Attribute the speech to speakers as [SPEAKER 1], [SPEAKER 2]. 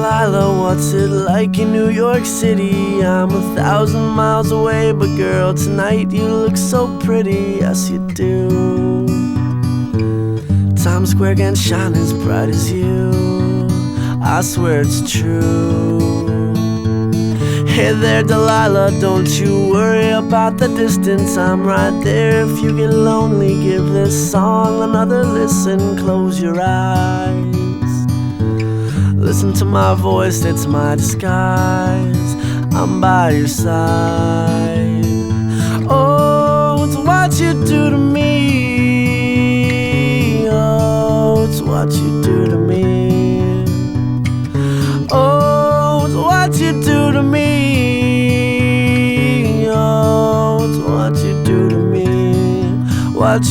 [SPEAKER 1] Delilah, what's it like in New York City? I'm 1,000 miles away, but girl, tonight you look so pretty, yes you do. Times Square can't shine as bright as you, I swear it's true. Hey there Delilah, don't you worry about the distance, I'm right there. If you get lonely, give this song another listen. Close your eyes, listen to my voice, it's my disguise. I'm by your side. Oh, it's what you do to me. Oh, it's what you do to me. Oh, it's what you do to me. Oh, it's what you do to me. What you